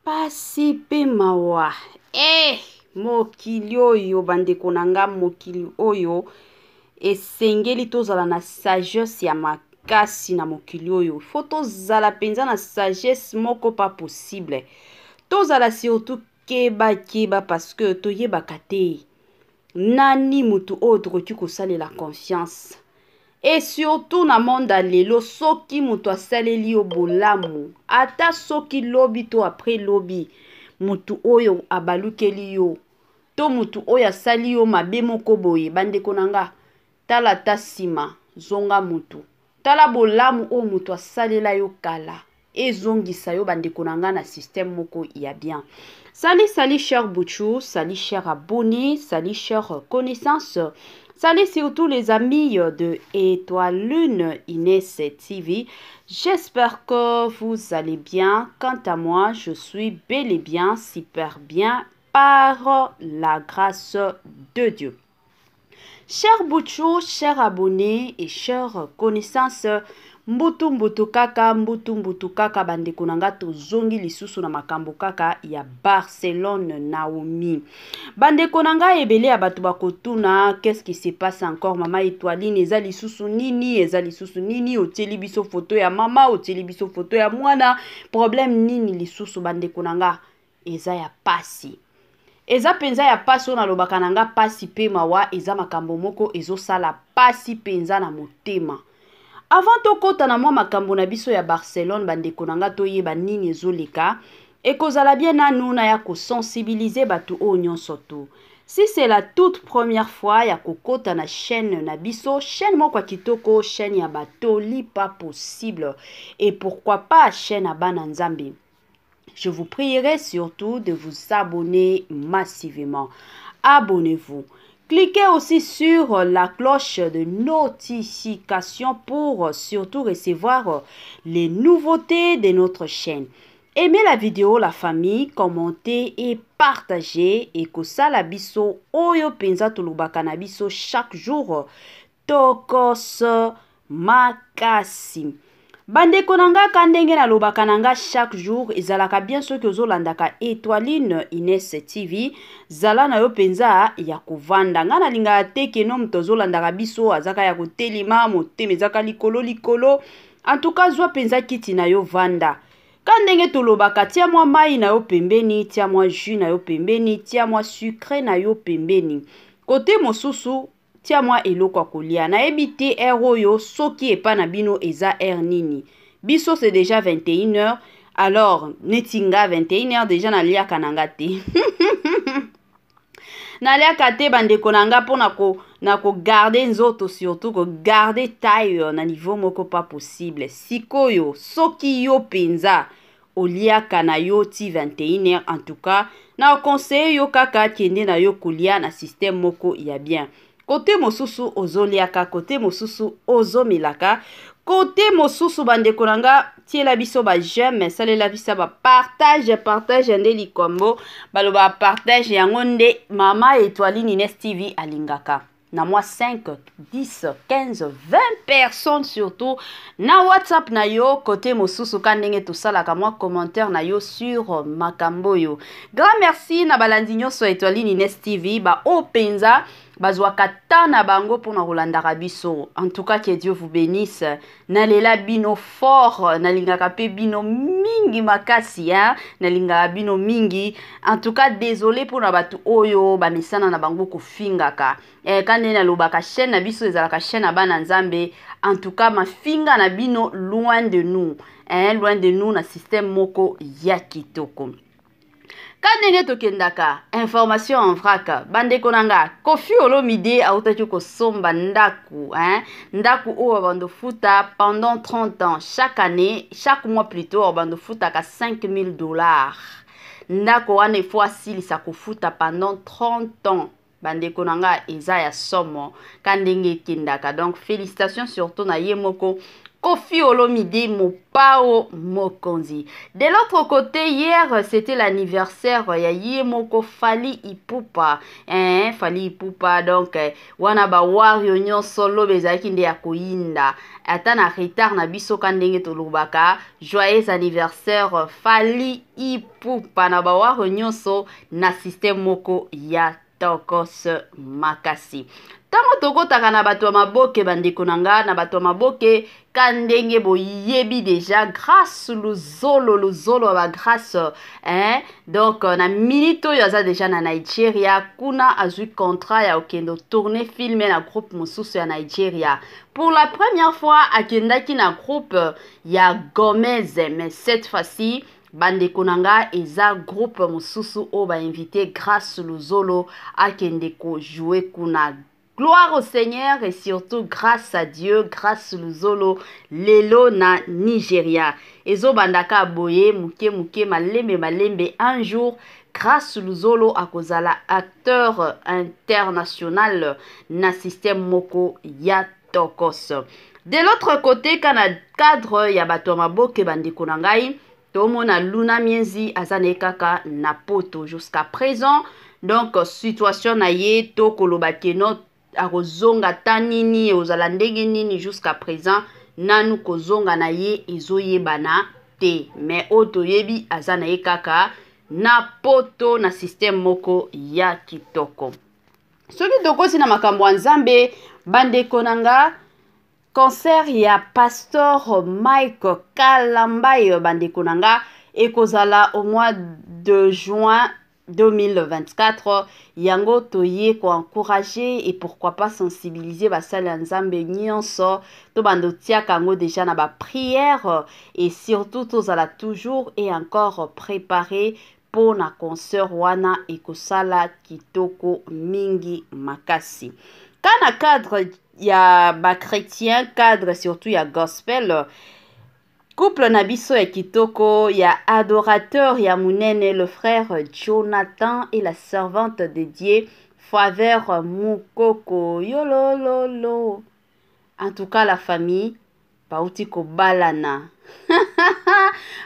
pasi pe mawa. Mokili oyo bandeko nanga, mokili oyo esengeli tozala na sagesse ya makasi na mokili oyo. Faut tozala penza na sagesse moko pas possible. Tozala surtout keba parce que toyebaka te nani mutu oyo tokoki kosalela confiance. Et surtout na monde lelo soki mutu asaleli yo bolamu ata soki lobi to après lobi mutu oyo abalukeli yo to mutu oyo asali yo mabe moko boye bandeko nanga tala ta sima zonga mutu tala bolamu o mutu asalela yo kala ezongisa yo bandeko nanga na système moko ya bien. Salut cher Bouchou, salut cher abonné, salut cher connaissance. Salut surtout les amis de Étoile Lune Inès TV. J'espère que vous allez bien. Quant à moi, je suis bel et bien, super bien, par la grâce de Dieu. Chers Bouchou, chers abonnés et chers connaissances, mbutu kaka bandeko nanga tozongi lisusu na makambo kaka ya Barcelone Naomi. Bandeko nanga ebele ya batu bakotuna qu'est-ce qui se passe encore mama Étoiline eza lisusu nini oteli biso photo ya mama oteli biso photo ya mwana problème nini lisusu bandeko nanga eza ya pasi. Eza penza ya pasi na lobaka nanga pasi pe mawa eza makambo moko ezosala pasi penza na motema. Avant tokota na mwa makambo na biso ya Barcelone bandeko nanga toyeba nini ezoleka ekozala bien nanu na ya kosensibiliser batu o nyonso to. Si c'est la toute première fois ya kokota na chaîne na biso, chaîne moko kitoko, chaîne ya batoli pas possible et pourquoi pas chaîne Bana Nzambe. Je vous prierai surtout de vous abonner massivement. Abonnez-vous. Cliquez aussi sur la cloche de notification pour surtout recevoir les nouveautés de notre chaîne. Aimez la vidéo, la famille, commentez et partagez. Et que ça la biso oyo penza tolubaka na biso chaque jour. Tokos makasi. Bandeko nanga kandenge na lobaka nanga chaque jour ezalaka bien soki ozolandaka Étoiline Inès TV zala na yo penza ya kovanda nga na linga te keno muto ozolandaka biso azaka ya kotelema motema ezaka likolo en tout cas zwa penza kiti na yo vanda kandenge tolobaka tia mwa mai na yo pembeni tia mwa jus na yo pembeni tia mwa sucre na yo pembeni kote mosusu tia mwa eloko kolia na ebite eroyo soki epa na bino eza nini biso c'est déjà 21h alors netinga 21h déjà na lia kananga te na lia kate bandeko nanga pona ko garder nzoto surtout ko garder taille na niveau moko pas possible sikoyo soki yo penza olia kana yo ti 21h en tout cas na conseil yo kaka kende na yo kolia na système moko ya bien. Côté mosusu ozoliaka, côté mosusu ozomelaka, côté mosusu bandeko nanga tiela biso ba j'aime, salela bisa ba partage ndeli kombo, baloba partage yango nde mama Étoiline Inès TV alingaka. Na moi 5, 10, 15, 20 personnes surtout na WhatsApp na yo côté mosusu kandenge to salaka moi commentaire na yo sur makambo yo. Grand merci na balandi nyonso Étoiline Inès TV ba openza bazwaka tana bango pona kolandaka biso. En tout cas que Dieu vous bénisse. Nalela bino fort, nalingaka pe bino mingi makasi hein, nalingaka bino mingi. En tout cas désolé pour na batu oyo ba misana na bango ko fingaka. Kande na lobaka chaîne na biso ezalaka chaîne Bana Nzambe. En tout cas ma finga na bino loin de nous. Loin de nous na système moko ya kitoko. Kandenge tokendaka information en vrac bandeko nanga Koffi Olomide autaki ko somba ndaku ndaku o bando futa pendant 30 ans chaque année chaque mois plutôt bando futa ka $5,000 ndako wane fois silisa ko futa pendant 30 ans bandeko nanga eza ya somo kandenge kendaka donc félicitations surtout na yemoko Koffi Olomide Mopao Mokonzi. De l'autre côté, hier, c'était l'anniversaire ya moko Fally Ipupa. Fally Ipupa, donc, wana ba wario nyonso lobe ezalaki nde ya koyinda. Ata na retard na biso ka ndenge tolobaka. Joyeux anniversaire Fally Ipupa na ba wario nyonso na système moko ya Tokos makasi. Tango tokotaka na bato ya maboke bandeko na nga na bato ya maboke ka ndenge boyebi deja grâce luzolo ba grâce donc na minute oyo aza deja na Nigeria kuna azwi contrat ya okendo tourner film na groupe mosusu ya Nigeria. Pour la première fois akendaki na groupe ya Gomez, mais cette fois-ci bandeko nanga eza groupe mosusu o ba invité grâce luzolo akende ko jouer kuna. Gloire au Seigneur et surtout grâce à Dieu, grâce luzolo lelo na Nigeria. Ezo bandaka boye muke malembe un jour grâce luzolo akozala acteur international na système moko ya Tokos. De l'autre côté kana cadre ya bato maboke bandeko na ngai tomona Luna Mienzi azane kaka na poto jusqu'à présent. Donc situation na ye to kolobakeno akozonga tanini ozala ndenge nini jusqu'à présent nanu kozonga na ye ezoyebana te, mais oto yebi azana ye kaka na poto na système moko ya kitoko. Soki tokosi na makambo ya Nzambe bandeko nanga concert ya Pasteur Mike Kalambaye bandeko nanga ekozala au mois de juin 2024. Yango toye ko encourager et pourquoi pas sensibiliser basali Nzambe nyonso to bando tia kango déjà na ba prière et surtout tozala toujours et encore préparer pour na concert wana ekosala kitoko mingi makasi. Kana cadre ya ba chrétien, cadre surtout ya gospel, couple nabiso ya kitoko, ya adorateur ya munene, le frère Jonathan et la servante de Dieu Faveur Mukoko yolololo. En tout cas la famille bauti ko balana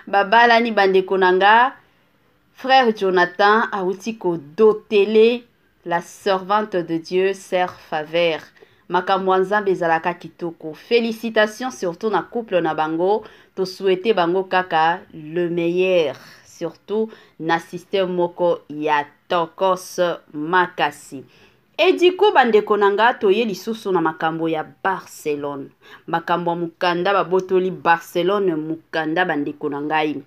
babalani bandeko nanga frère Jonathan auti ko dotele la servante de Dieu Sœur Faveur. Makambo Nzambe ezalaka kitoko. Félicitations surtout na couple na bango. To souhaiter bango kaka le meilleur. Surtout na système moko ya Tokos makasi. Et du coup bandeko nanga toye lisusu na makambo ya Barcelone. Makambo mukanda babotoli Barcelone mukanda bandeko nangai.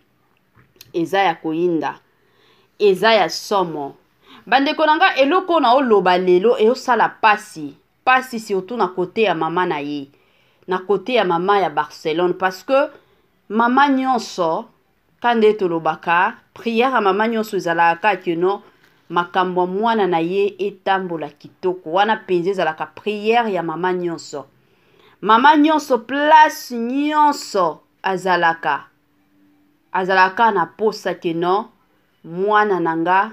Eza ya koyinda. Eza ya somo. Bandeko nanga eloko na oloba lelo e osala pasi. Pasi surtout na côté ya mama na ye. Na côté ya mama ya Barcelone. Parce que mama nyonso, kande tolobaka, prière ya mama nyonso ezalaka keno, makambo mwana na ye etambola kitoko. Wana penze ezalaka prière ya mama nyonso. Mama nyonso, place nyonso azalaka. Azalaka na posa keno, mwana nanga,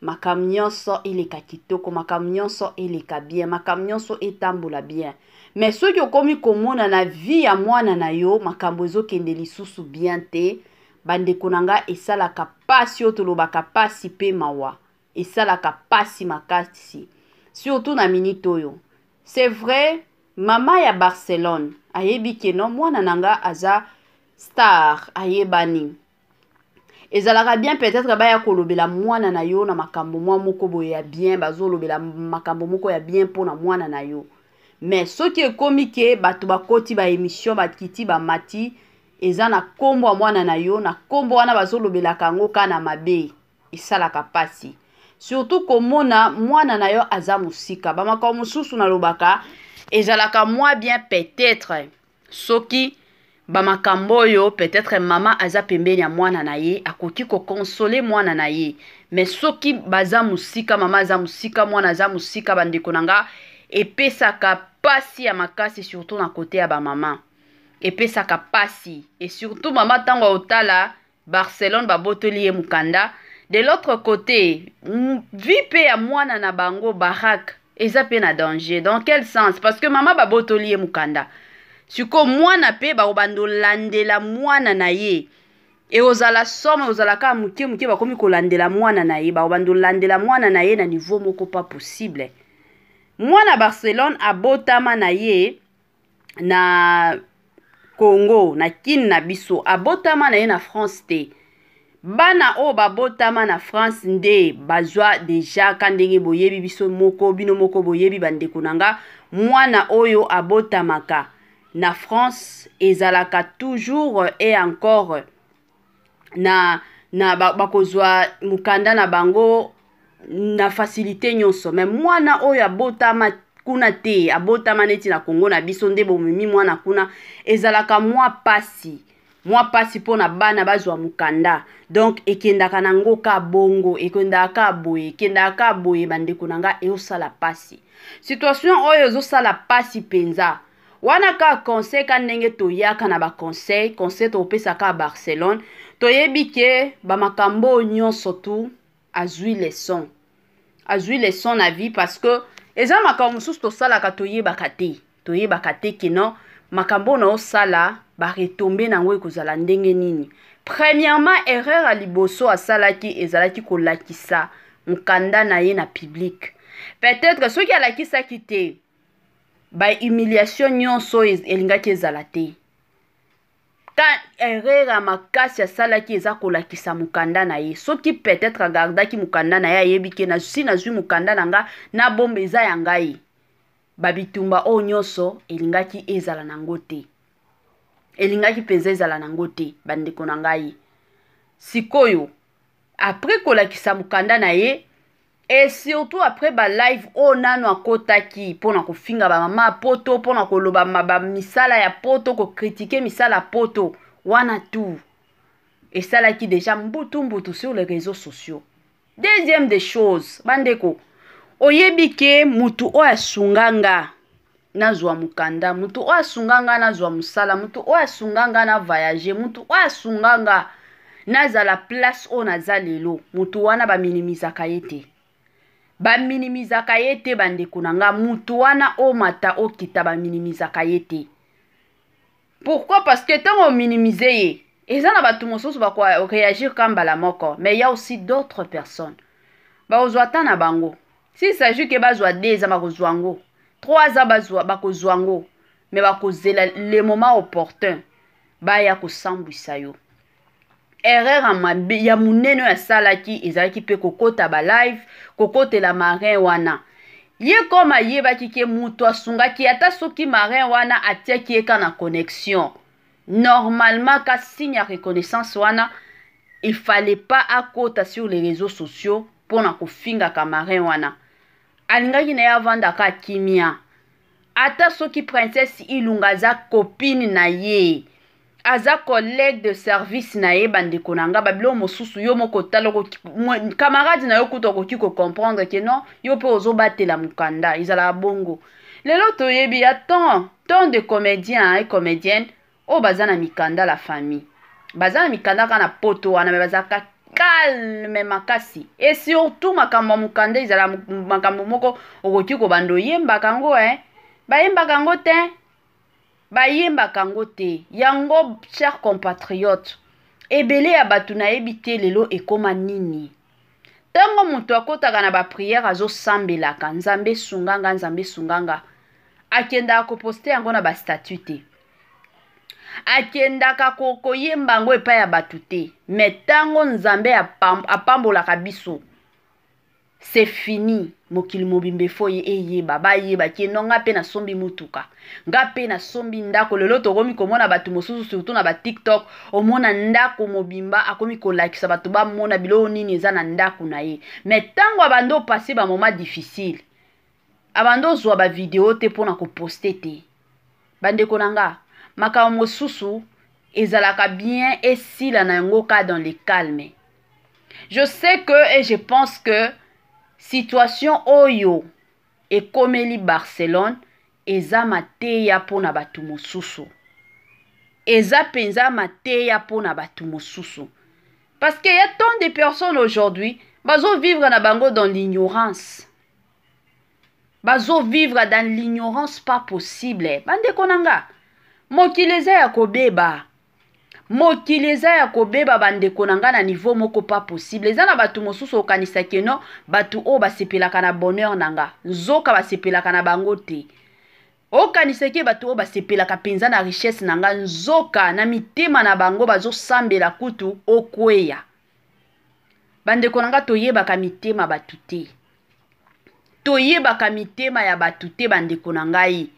makam nyonso eleka kitoko, makam nyonso eleka bien, makam nyonso etambola bien. Mais soki okomi komona na vie ya mwana na yo, makambo ezokende lisusu bien te, bandeko nanga esalaka pasi otolobaka pasi pe mawa. Esalaka pasi makasi. Surtout na minute oyo. C'est vrai, mama ya Barcelone, ayebi keno mwana nanga aza star, ayebani. Ezalaka bien peut-être baya kolobela mwana na yo na makambo mwa moko boye ya bien, bazo lobela makambo moko ya bien pona mwana na yo. Mais soki ekomi ke bato bakoti ba émission bakiti ba mati eza na kombo mwana na yo na kombo wana bazo lobela kango kana mabe esalaka pasi. Surtout komona mwana na yo aza musika ba makambo mususu na lobaka ezalaka mwa bien peut-être soki ba makambo yo peut-être mama aza pembeni ya mwana na ye akoki ko consoler mwana na ye. Mais soki baza musika mama aza musika mwana aza musika bandeko nanga epesaka pasi ya makasi surtout na côté ya ba mama. Epesaka pasi et surtout mama tango otala Barcelone babotoli ye mukanda. De l'autre côté, vie pe ya mwana na bango barak eza pe na danger. Dans quel sens? Parce que mama babotoli ye mukanda. siko mwana pe bakobando landela mwana na ye e ozala somme ozala ka muke muke bakomi kolandela mwana na ye bakobando landela mwana na ye na niveau moko pas possible. Mwana Barcelone abotama na ye na Congo na kin na biso abotama na ye na France te. Bana o babotama na France nde bazwa deja kandenge boyebi biso moko bino moko boyebi bandeko nanga mwana oyo abotamaka na France ezalaka toujours et encore na bakozwa mukanda na bango na facilité nyonso. Mais mwana oyo abotama kuna te abotama neti na Congo na biso nde bomemi mwana kuna ezalaka mwa pasi pona bana bazwa mukanda. Donc ekendaka nango ka bongo ekendaka boye bandeko nanga eosala pasi. Situation oyo ezosala pasi penza. Wana ka conseil ka ndenge toyaka na ba conseil topesaka Barcelone toyebi ke ba makambo nyonso tu azwi leçon na vie parce que eza makambo mosusu tosalaka toyebaka te kino makambo na osala ba retomber nango ekozala ndenge nini. Premièrement erreur a liboso asalaki ezalaki kolakisa mukanda na ye na public. Peut-être soki alakisaki te ba humiliation nyonso elingaki ezala te. Ka erreur makasi asalaki eza kolakisa mukanda na ye. Soki peut-être agardaki mukanda na ye ayebi ke nazwi mukanda nanga na bombe eza ya ngai. Babitumba o nyonso elingaki ezala nango te. Elingaki penza ezala nango te bandeko na ngai. Sikoyo après kolakisa mukanda na ye et surtout après ba live o nano akotaki pona kofinga ba mama poto pona koloba ba misala ya poto ko critiquer misala poto wana tout et ça là qui déjà mbutu sur les réseaux sociaux. Deuxième des choses bandeko oyebike mutu o asunganga nazwa mukanda mutu o asunganga nazwa musala mutu o asunganga na voyager mutu o asunganga nazala place o nazalelo mutu wana ba minimizaka yete. Ba minimizaka yete bandeko nanga mutu wana o mata o kita ba minimizaka yete. Pourquoi? Parce que tant on minimise ye eza na batu mosusu ba ko réagir kamba la moko, mais il y a aussi d'autres personnes ba ozwata na bango. Si s'agit que bazwa 2 za bakozwa ngo 3 za bazwa bakozwa ngo mais bakozela le moment opportun ba ya kosambwisa yo. Erreur ya munene ya salaki ezalaki pe kokota ba live kokote la marin wana ye koma yebaki ke mutu asungaki ata soki marin wana atiaki eka na connexion normalement ka signe ya reconnaissance wana il fallait pas akota sur les réseaux sociaux pona kofinga ka marin wana alingaki na ya vanda ka kimia ata soki princesse Ilunga za copine na ye aza collègue de service na ye bandeko nanga babilo mosusu yo moko taloko camarade na yo kuto koki ko comprendre que non yo pe ozobatela mukanda izala bongo. Lelo toyebi ya tant de comédiens et comédiennes o bazana mikanda la famille bazana mikanda kana poto wana me bazaka calme makasi et surtout makambo mukanda izala makambo moko okoki ko bando yemba kango bayemba kango te bayemba kango te yango chers compatriotes ebele ya batu na ebite lelo ekoma nini tango mutu akotaka na ba prière azo sambelaka nzambe sunganga akenda ko poster yango na ba statut te akenda ka koyemba ngo epa ya batu te mais tango nzambe apambolaka biso c'est fini mokili mobimbe foye eyeba bayeba ke nonga pe na sombi mutuka nga pe na sombi ndako lelo tokomi komona batu mosusu surtout na ba TikTok omona ndako mobimba akomi kolakisa batu ba mona bilo nini eza na ndako na ye mais tango abando passer ba moment difficile abando zwa ba vidéo te pona ko poster te bandeko nanga makambo mosusu ezalaka bien esila na yango ka dans le calme. Je sais que et je pense que situation oyo ekomeli Barcelone eza mateya pona batu mosusu eza penza mateya pona batu mosusu parce que y a tant de personnes aujourd'hui bazo vivre na bango dans l'ignorance pas possible bandeko nanga mokili eza ya kobeba. Mokili eza ya kobeba bandeko na nga na niveau moko pas possible. Eza na batu mosusu okanisa keno batu o basepelaka na bonheur na nga. Nzoka basepelaka na bango te. Okanisa ke batu o basepelaka penza na richesse na nga. Nzoka na mitema na bango bazo sambela kutu okweya. Bandeko na nga toyebaka mitema batu te. Toyebaka mitema ya batu te bandeko na ngai.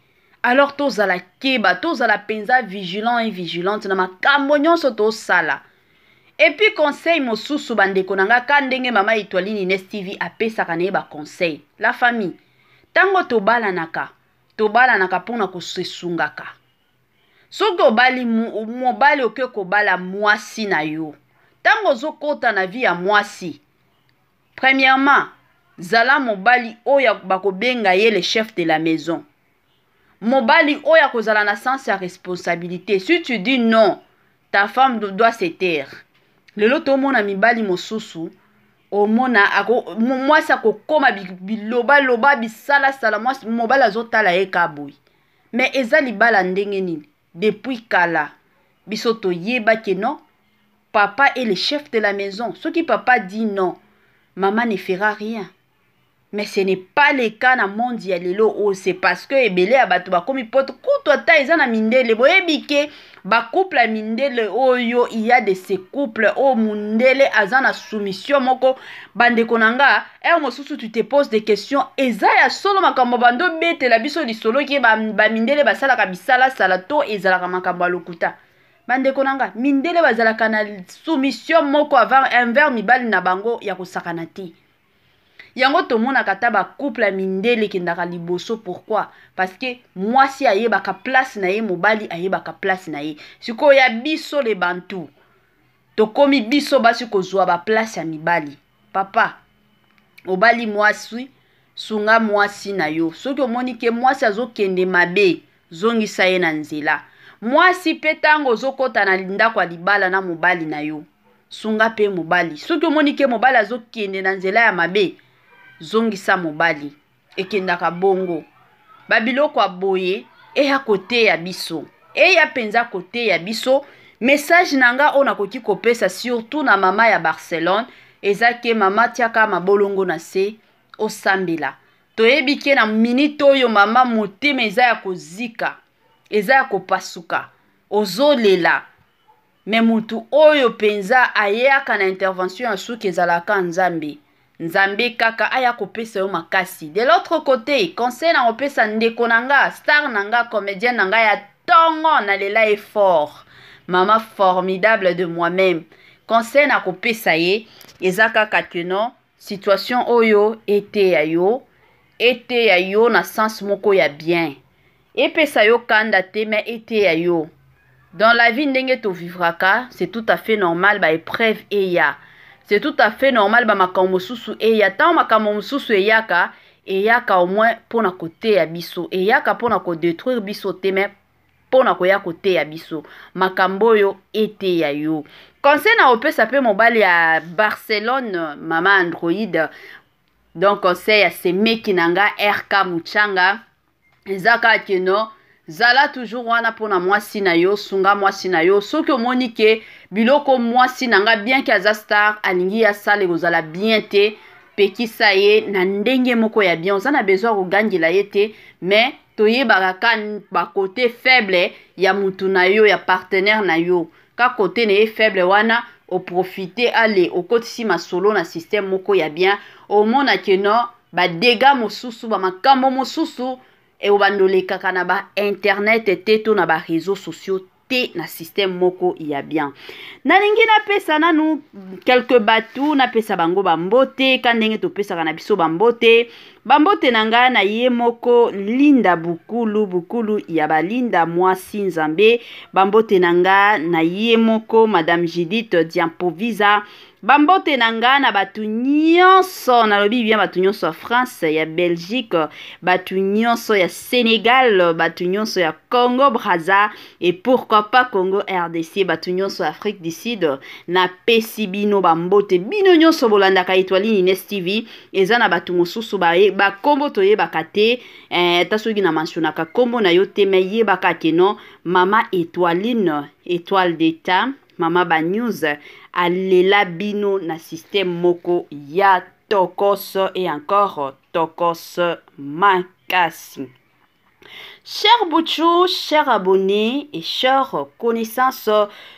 Alors tozala keba, tozala penza vigilant et vigilante na makambo nyonso tosala. Et puis conseil mosusu bandeko na nga ka ndenge mama Etoiline Ines TV apesaka na ye ba conseil. La famille. Tango tobalanaka pona kosesungaka. Soki obali mobali oke kobala mwasi na yo. Tango zokota na vie ya mwasi. Premièrement, zala mobali oya bakobenga ye le chef de la maison. Mobali oya kozala na sens ya responsabilité. Si tu dis non, ta femme doit se taire. Lelo to mona mibali mosusu, omona mwasi akokoma biloba bisala sala mwasi mobali azotala ye kaboy. Mais eza libala ndenge nini? Depuis kala, biso toyeba ke non, papa est le chef de la maison. Ce qui papa dit non, maman ne fera rien. Mais ce n'est pas le cas na monde ya lelo o, c'est parce que ebele ya bato bakomi poto kuto ata eza na mindele boyebike ba couple ya mindele oyo, il y a de ces couples o mundele aza na soumission moko bandeko nanga mosusu tu te poses des questions eza ya solo makambo bando bete la biso lisolo ki ba mindele basala ka bisala sala to ezala ka makambo lokuta bandeko nanga mindele bazala kana soumission moko envers mibali na bango ya kosakana te. Yango tomona kata ba couple ya mindele kendaka liboso. Pourquoi? Parce que mwasi ayebaka place na ye, mobali ayebaka place na ye. Siko ya biso le bantu tokomi biso basi kozwa ba place ya mibali. Papa obali mwasi sunga mwasi na yo. Soki omoni ke mwasi azokende mabe zongisa ye na nzela. Mwasi pe tango ozokota na ndako ya libala na mobali na yo, sunga pe mobali. Soki omoni ke mobali azokende na nzela ya mabe, zongisa mobali ekendaka bongo. Babiloko aboye eya kote ya biso, eya penza kote ya biso. Message nanga ona koki kopesa surtout na mama ya Barcelone ezake mama tiaka mabolongo na se osambela. Toyebike na minute oyo mama motema eza ya kozika, eza ya kopasuka, ozolela. Me mutu oyo penza ayeka na intervention ya suki ezalaka nzambe. Nzambe kaka aya kopesa yo makasi. De l'autre côté, conseil na opesa ndeko nanga, star nanga, comédienne nanga ya tongo na lela est fort. Maman formidable de moi-même. Conseil na kopesa ye, eza kaka keno, situation oyo ete ya yo na sens moko ya bien. Epesa yo kanda te, mais ete ya yo. Dans la vie ndenge to vivraka, c'est tout à fait normal ba épreuve eya. C'est tout à fait normal ba makambo susu eya. Tant makambo susu eyaka au moins pona kote ya biso. Eyaka pona ko détruire biso te, mais pona koya kote ya biso. Makambo yo ete ya yo. Conseil na opesa pe mobali ya Barcelone, mama Android. Donc conseil ya semeki nanga RK Muchanga. Ezaka keno zala toujours wana pona mwasi na yo, sunga mwasi na yo. Soki omoni ke biloko mwasi nanga bien ki aza star alingi ya sale kozala bien te, pekisa ye na ndenge moko ya bien. Oza na besoin kogangela ye te, mais toyebaka ka ba côté faible ya mutu na yo, ya partenaire na yo. Ka côté na ye faible wana o profiter ale okotisi masolo na système moko ya bien. Omona keno ba dégâts mosusu ba makambo mosusu et obandole kaka na ba internet te to na ba réseaux sociaux te na système moko ya bien. Nalingi na pesa nanu quelques batu na pesa bango bambote kandenge to pesa kana biso bambote nanga na ye moko Linda Bukulu ya balinda mwasi nzambe. Bambote nanga na ye moko Madame Judith Diampovisa. Bambote nanga na batu nyonso na lobi bien batu nyonso ya France, ya Belgique, batu nyonso ya Sénégal, batu nyonso ya Congo Brazza et pourquoi pas Congo RDC, batu nyonso ya Afrique du Sud na pesi bino bambote bino nyonso bolandaka Étoile Ines TV eza na batu mosusu ba kombo toyebaka te tasoki na mentionaka kombo na yo te me yebaka keno Mama Étoiline, étoile d'état, Mama Ba News alela bino na système moko ya tokos et encore tokos makasi. Chers Bouchou, chers abonnés et chers connaissances,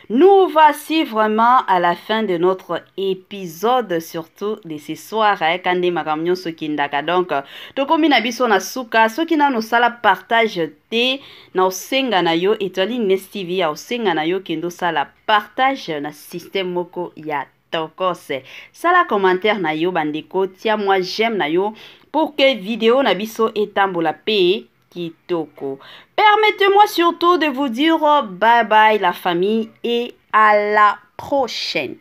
nous voici vraiment à la fin de notre épisode, surtout de ce soir. Kande makamnyo sokindaka donc, tokomi na biso na suka, soki na no sala partage te na osenga na yo Étoile Ines TV ya osenga na yo kendo sala partage na système moko ya tokos. Sala commentaire na yo bandeko, tia moi j'aime na yo pour que vidéo na biso etambola pe kitoko. Permettez-moi surtout de vous dire bye bye la famille et à la prochaine.